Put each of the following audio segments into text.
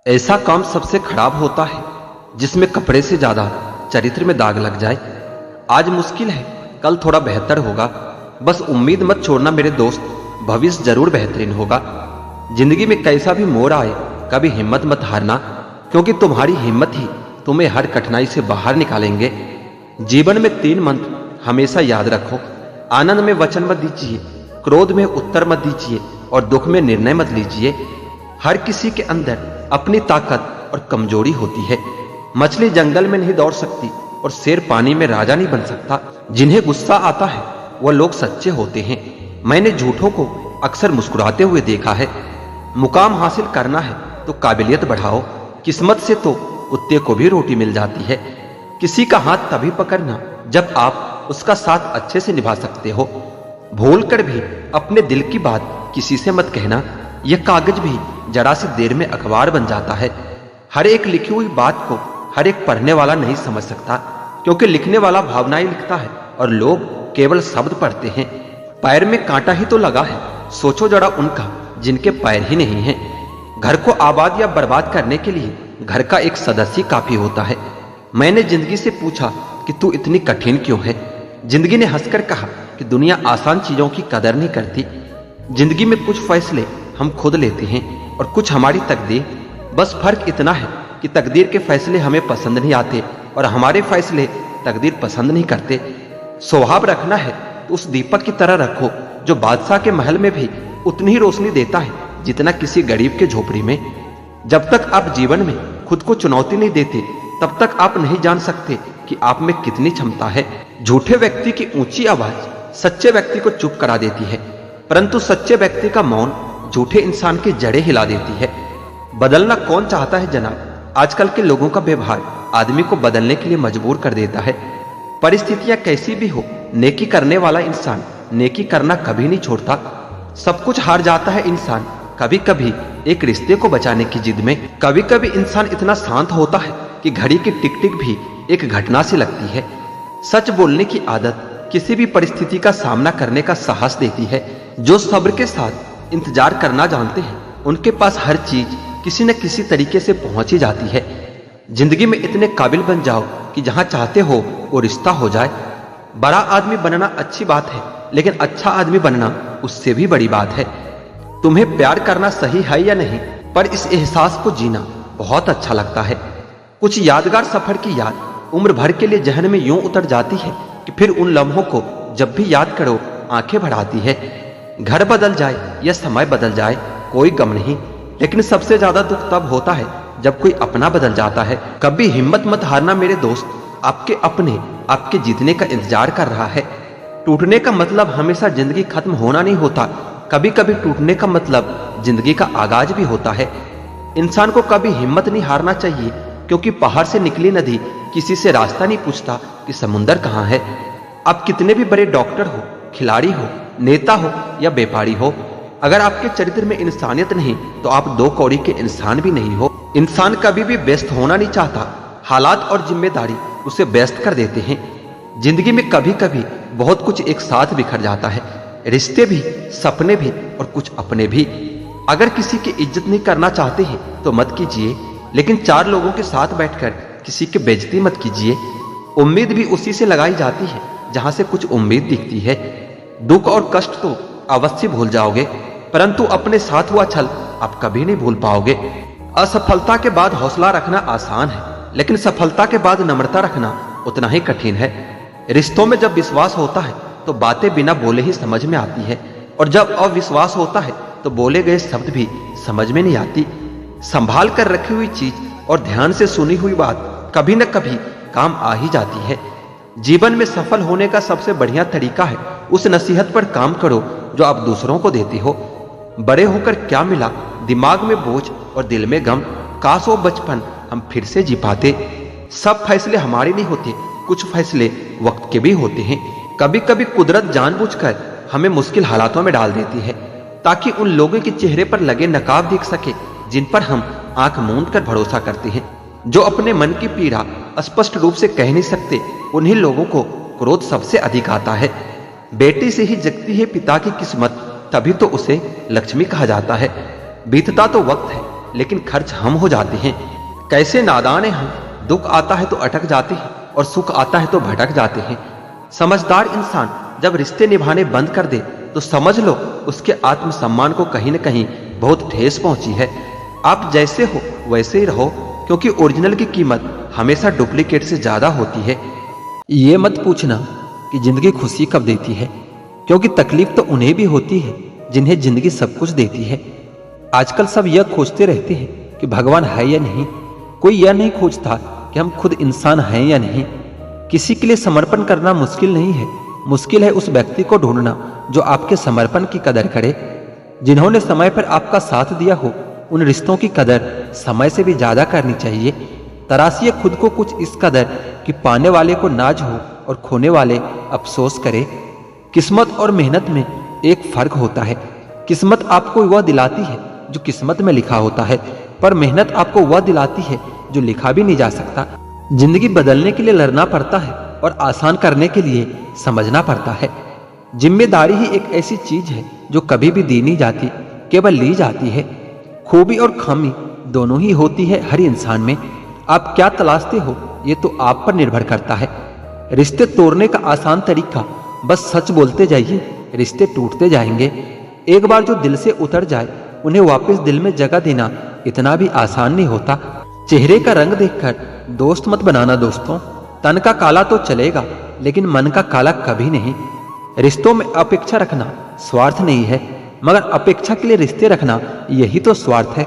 ऐसा काम सबसे खराब होता है जिसमें कपड़े से ज्यादा चरित्र में दाग लग जाए। आज मुश्किल है, कल थोड़ा बेहतर होगा। बस उम्मीद मत छोड़ना मेरे दोस्त, भविष्य जरूर बेहतरीन होगा। जिंदगी में कैसा भी मोड़ आए, कभी हिम्मत मत हारना, क्योंकि तुम्हारी हिम्मत ही तुम्हें हर कठिनाई से बाहर निकालेंगे। जीवन में 3 मंत्र हमेशा याद रखो। आनंद में वचन मत दीजिए, क्रोध में उत्तर मत दीजिए और दुख में निर्णय मत लीजिए। हर किसी के अंदर अपनी ताकत और कमजोरी होती है। मछली जंगल में नहीं दौड़ सकती और शेर पानी में राजा नहीं बन सकता। जिन्हें गुस्सा आता है वह लोग सच्चे होते हैं। मैंने झूठों को अक्सर मुस्कुराते हुए देखा है। मुकाम हासिल करना है तो काबिलियत बढ़ाओ, किस्मत से तो कुत्ते को भी रोटी मिल जाती है। किसी का हाथ तभी पकड़ना जब आप उसका साथ अच्छे से निभा सकते हो। भूल कर भी अपने दिल की बात किसी से मत कहना, यह कागज भी जरा सी देर में अखबार बन जाता है। हर एक लिखी हुई बात को हर एक पढ़ने वाला नहीं समझ सकता, क्योंकि लिखने वाला भावनाएं लिखता है और लोग केवल शब्द पढ़ते हैं। पैर में कांटा ही तो लगा है, सोचो जरा उनका जिनके पैर ही नहीं हैं। घर को आबाद या बर्बाद करने के लिए घर का एक सदस्य काफी होता है। मैंने जिंदगी से पूछा कि तू इतनी कठिन क्यों है। जिंदगी ने हंसकर कहा कि दुनिया आसान चीजों की कदर नहीं करती। जिंदगी में कुछ फैसले हम खुद लेते हैं और कुछ हमारी तकदीर। बस फर्क इतना है कि तकदीर के फैसले हमें पसंद नहीं आते और हमारे फैसले तकदीर पसंद नहीं करते। स्वभाव रखना है तो उस दीपक की तरह रखो जो बादशाह के महल में भी उतनी ही रोशनी देता है जितना किसी गरीब के झोपड़ी में। जब तक आप जीवन में खुद को चुनौती नहीं देते, तब तक आप नहीं जान सकते कि आप में कितनी क्षमता है। झूठे व्यक्ति की ऊंची आवाज सच्चे व्यक्ति को चुप करा देती है, परंतु सच्चे व्यक्ति का मौन झूठे इंसान की जड़ें हिला देती है। बदलना कौन चाहता है जनाब? आजकल के लोगों का व्यवहार आदमी को बदलने के लिए मजबूर कर देता है। परिस्थितियां कैसी भी हो, नेकी करने वाला इंसान नेकी करना कभी नहीं छोड़ता। सब कुछ हार जाता है इंसान कभी कभी एक रिश्ते को बचाने की जिद में। कभी कभी इंसान इतना शांत होता है कि घड़ी की टिक टिक भी एक घटना सी लगती है। सच बोलने की आदत किसी भी परिस्थिति का सामना करने का साहस देती है। जो सब्र के साथ इंतजार करना जानते हैं, उनके पास हर चीज किसी न किसी तरीके से पहुंच ही जाती है। जिंदगी में इतने काबिल बन जाओ कि जहां चाहते हो वो रिश्ता हो जाए। बड़ा आदमी बनना अच्छी बात है, लेकिन अच्छा आदमी बनना उससे भी बड़ी बात है। तुम्हें प्यार करना सही है या नहीं, पर इस एहसास को जीना बहुत अच्छा लगता है। कुछ यादगार सफर की याद उम्र भर के लिए जहन में यूं उतर जाती है कि फिर उन लम्हों को जब भी याद करो आंखें भर आती है। घर बदल जाए या समय बदल जाए कोई गम नहीं, लेकिन सबसे ज्यादा दुख तब होता है जब कोई अपना बदल जाता है। कभी हिम्मत मत हारना मेरे दोस्त, आपके अपने आपके जीतने का इंतजार कर रहा है। टूटने का मतलब हमेशा जिंदगी खत्म होना नहीं होता, कभी कभी टूटने का मतलब जिंदगी का आगाज भी होता है। इंसान को कभी हिम्मत नहीं हारना चाहिए, क्योंकि पहाड़ से निकली नदी किसी से रास्ता नहीं पूछता कि समुंदर कहाँ है। आप कितने भी बड़े डॉक्टर हो, खिलाड़ी हो, नेता हो या व्यापारी हो, अगर आपके चरित्र में इंसानियत नहीं तो आप 2 कौड़ी के इंसान भी नहीं हो। इंसान कभी भी व्यस्त होना नहीं चाहता, हालात और जिम्मेदारी उसे व्यस्त कर देते हैं। जिंदगी में कभी कभी बहुत कुछ एक साथ बिखर जाता है, रिश्ते भी, सपने भी और कुछ अपने भी। अगर किसी की इज्जत नहीं करना चाहते हैं तो मत कीजिए, लेकिन 4 लोगों के साथ बैठकर किसी की बेइज्जती मत कीजिए। उम्मीद भी उसी से लगाई जाती है जहां से कुछ उम्मीद दिखती है। दुख और कष्ट तो अवश्य भूल जाओगे, परंतु अपने साथ हुआ छल आप कभी नहीं भूल पाओगे। असफलता के बाद हौसला रखना आसान है, लेकिन सफलता के बाद नम्रता रखना उतना ही कठिन है। रिश्तों में जब विश्वास होता है तो बातें बिना बोले ही समझ में आती है, और जब अविश्वास होता है तो बोले गए शब्द भी समझ में नहीं आती। संभाल कर रखी हुई चीज और ध्यान से सुनी हुई बात कभी न कभी काम आ ही जाती है। जीवन में सफल होने का सबसे बढ़िया तरीका है उस नसीहत पर काम करो जो आप दूसरों को देते हो। बड़े होकर क्या मिला, दिमाग में बोझ और दिल में गम, काश वो बचपन हम फिर से जी पाते। सब फैसले हमारे नहीं होते, कुछ फैसले वक्त के भी होते हैं। कभी कभी कुदरत जानबूझकर हमें मुश्किल हालातों में डाल देती है, ताकि उन लोगों के चेहरे पर लगे नकाब दिख सके जिन पर हम आंख मूंद कर भरोसा करते हैं। जो अपने मन की पीड़ा स्पष्ट रूप से कह नहीं सकते, उन्हीं लोगों को क्रोध सबसे अधिक आता है। बेटी से ही जगती है पिता की किस्मत, तभी तो उसे लक्ष्मी कहा जाता है। बीतता तो वक्त है, लेकिन खर्च हम हो जाते हैं। कैसे नादान हैं हम, दुख आता है तो अटक जाते हैं और सुख आता है तो भटक जाते हैं। समझदार इंसान जब रिश्ते निभाने बंद कर दे तो समझ लो उसके आत्मसम्मान को कहीं न कहीं बहुत ठेस पहुंची है। आप जैसे हो वैसे ही रहो, क्योंकि ओरिजिनल की कीमत हमेशा डुप्लीकेट से ज्यादा होती है। ये मत पूछना कि जिंदगी खुशी कब देती है, क्योंकि तकलीफ तो उन्हें भी होती है जिन्हें जिंदगी सब कुछ देती है। आजकल सब यह खोजते रहते हैं कि भगवान है या नहीं, कोई यह नहीं खोजता कि हम खुद इंसान हैं या नहीं। किसी के लिए समर्पण करना मुश्किल नहीं है, मुश्किल है उस व्यक्ति को ढूंढना जो आपके समर्पण की कदर करे। जिन्होंने समय पर आपका साथ दिया हो, उन रिश्तों की कदर समय से भी ज्यादा करनी चाहिए। तराशिए खुद को कुछ इस कदर कि पाने वाले को नाज हो और खोने वाले अफसोस करे। किस्मत और मेहनत में एक फर्क होता है। किस्मत आपको वह दिलाती है जो किस्मत में लिखा होता है, पर मेहनत आपको वह दिलाती है जो लिखा भी नहीं जा सकता। जिंदगी बदलने के लिए लड़ना पड़ता है और आसान करने के लिए समझना पड़ता है। जिम्मेदारी ही एक ऐसी चीज है जो कभी भी दी नहीं जाती, केवल ली जाती है। खूबी और खामी दोनों ही होती है हर इंसान में। आप क्या तलाशते हो ये तो आप पर निर्भर करता है। रिश्ते तोड़ने का आसान तरीका बस सच बोलते जाइए, रिश्ते टूटते जाएंगे। एक बार जो दिल से उतर जाए उन्हें वापस दिल में जगह देना इतना भी आसान नहीं होता। चेहरे का रंग देखकर दोस्त मत बनाना दोस्तों। तन का काला तो चलेगा, लेकिन मन का काला कभी नहीं। रिश्तों में अपेक्षा रखना स्वार्थ नहीं है, मगर अपेक्षा के लिए रिश्ते रखना यही तो स्वार्थ है।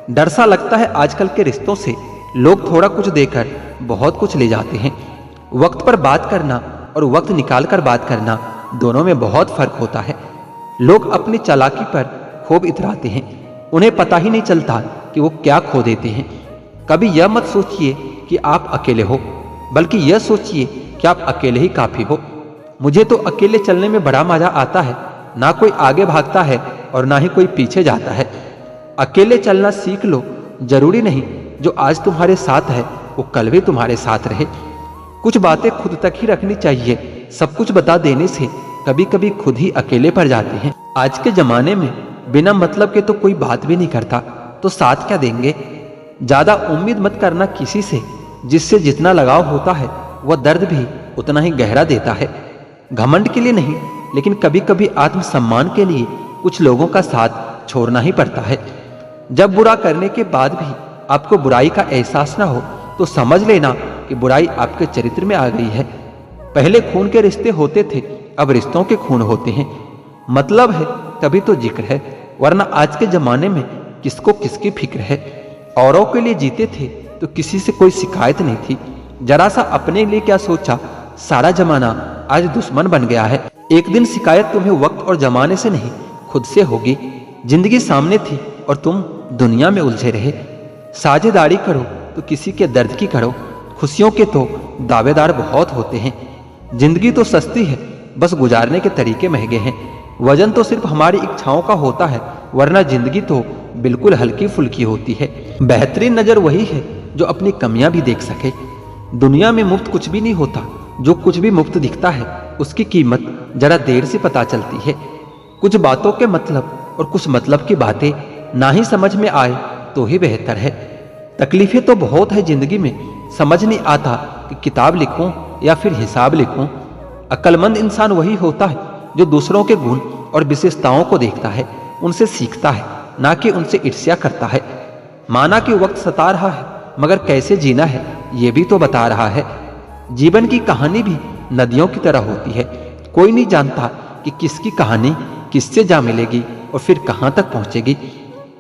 डर सा लगता है आजकल के रिश्तों से। लोग थोड़ा कुछ देकर बहुत कुछ ले जाते हैं। वक्त पर बात करना और वक्त निकाल कर बात करना दोनों में बहुत फर्क होता है। लोग अपनी चालाकी पर खूब इतराते हैं, उन्हें पता ही नहीं चलता कि वो क्या खो देते हैं। कभी यह मत सोचिए कि आप अकेले हो, बल्कि यह सोचिए कि आप अकेले ही काफी हो। मुझे तो अकेले चलने में बड़ा मजा आता है। ना कोई आगे भागता है और ना ही कोई पीछे जाता है। अकेले चलना सीख लो। जरूरी नहीं जो आज तुम्हारे साथ है वो कल भी तुम्हारे साथ रहे। कुछ बातें खुद तक ही रखनी चाहिए। सब कुछ बता देने से कभी कभी खुद ही अकेले पड़ जाते हैं। आज के जमाने में बिना मतलब के तो कोई बात भी नहीं करता, तो साथ क्या देंगे। ज्यादा उम्मीद मत करना किसी से। जिससे जितना लगाव होता है वह दर्द भी उतना ही गहरा देता है। घमंड के लिए नहीं, लेकिन कभी कभी आत्मसम्मान के लिए कुछ लोगों का साथ छोड़ना ही पड़ता है। जब बुरा करने के बाद भी आपको बुराई का एहसास ना हो तो समझ लेना कि बुराई आपके चरित्र में आ गई है। पहले खून के रिश्ते होते थे, अब रिश्तों के खून होते हैं। मतलब है तभी तो जिक्र है, वरना आज के जमाने में किसको किसकी फिक्र है। औरों के लिए जीते थे तो किसी से कोई शिकायत नहीं थी। जरा सा अपने लिए क्या सोचा, सारा जमाना आज दुश्मन बन गया है। एक दिन शिकायत तुम्हें वक्त और जमाने से नहीं खुद से होगी। जिंदगी सामने थी और तुम दुनिया में उलझे रहे। साझेदारी करो तो किसी के दर्द की करो। खुशियों के तो दावेदार बहुत होते हैं। जिंदगी तो सस्ती है, बस गुजारने के तरीके महंगे हैं। वजन तो सिर्फ हमारी इच्छाओं का होता है, वरना जिंदगी तो बिल्कुल हल्की फुल्की होती है। बेहतरीन नजर वही है जो अपनी कमियां भी देख सके। दुनिया में मुफ्त कुछ भी नहीं होता। जो कुछ भी मुफ्त दिखता है उसकी कीमत जरा देर से पता चलती है। कुछ बातों के मतलब और कुछ मतलब की बातें ना ही समझ में आए तो ही बेहतर है। तकलीफें तो बहुत है जिंदगी में, समझ नहीं आता कि किताब लिखूं या फिर हिसाब लिखूं। अक्लमंद इंसान वही होता है जो दूसरों के गुण और विशेषताओं को देखता है, उनसे सीखता है, ना कि उनसे ईर्ष्या करता है। माना कि वक्त सता रहा है, मगर कैसे जीना है ये भी तो बता रहा है। जीवन की कहानी भी नदियों की तरह होती है। कोई नहीं जानता कि किसकी कहानी किससे जा मिलेगी और फिर कहां तक पहुंचेगी।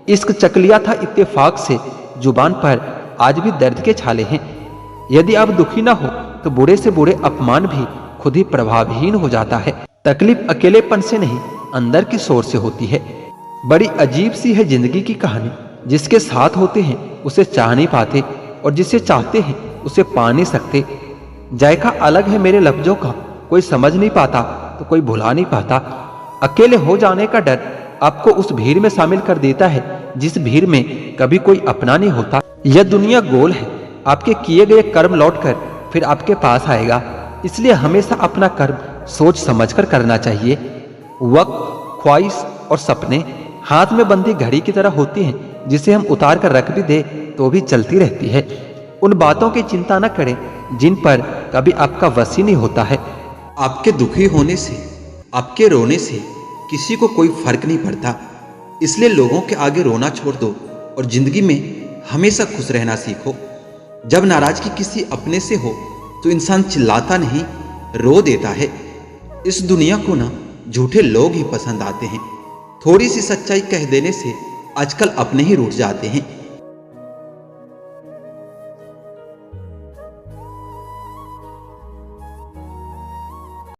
इश्क चकलिया था इत्तेफाक से, जुबान पर आज भी दर्द के छाले हैं। यदि आप दुखी ना हो तो बुरे से बुरे अपमान भी खुद ही प्रभावहीन हो जाता है। तकलीफ अकेलेपन से नहीं, अंदर की शोर से होती है। बड़ी अजीब सी है जिंदगी की कहानी। जिसके साथ होते हैं उसे चाह नहीं पाते, और जिसे चाहते हैं उसे पा नहीं सकते। जायका अलग है मेरे लफ्जों का, कोई समझ नहीं पाता तो कोई भुला नहीं पाता। अकेले हो जाने का डर आपको उस भीड़ में शामिल कर देता है जिस भीड़ में कभी कोई अपना नहीं होता। यह दुनिया गोल है, आपके किए गए कर्म लौटकर फिर आपके पास आएगा। इसलिए हमेशा अपना कर्म सोच समझकर करना चाहिए। वक्त, ख्वाहिश और सपने हाथ में बंधी घड़ी की तरह होती हैं, जिसे हम उतार कर रख भी दे तो भी चलती रहती है। उन बातों की चिंता न करें जिन पर कभी आपका वश ही नहीं होता है। आपके दुखी होने से, आपके रोने से किसी को कोई फर्क नहीं पड़ता, इसलिए लोगों के आगे रोना छोड़ दो और जिंदगी में हमेशा खुश रहना सीखो। जब नाराजगी किसी अपने से हो तो इंसान चिल्लाता नहीं, रो देता है। इस दुनिया को ना झूठे लोग ही पसंद आते हैं। थोड़ी सी सच्चाई कह देने से आजकल अपने ही रूठ जाते हैं।